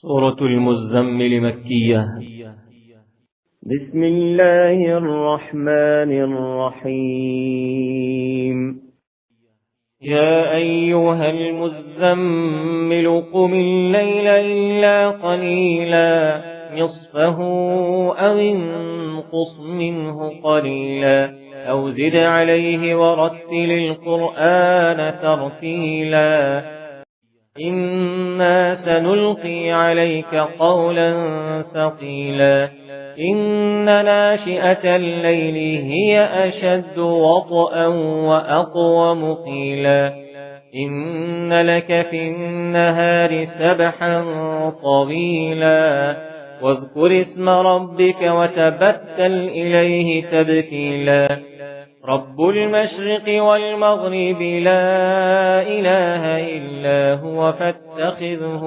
سورة المزمل مكية. بسم الله الرحمن الرحيم. يا أيها المزمل قم الليل إلا قليلا نصفه أو انقص منه قليلا أو زد عليه ورتل القرآن ترتيلا إنا سنلقي عليك قولا ثقيلا إن ناشئة الليل هي أشد وطئا وأقوم قيلا إن لك في النهار سبحا طويلا واذكر اسم ربك وتبتل إليه تبتيلا رب المشرق والمغرب لا إله إلا هو فاتخذه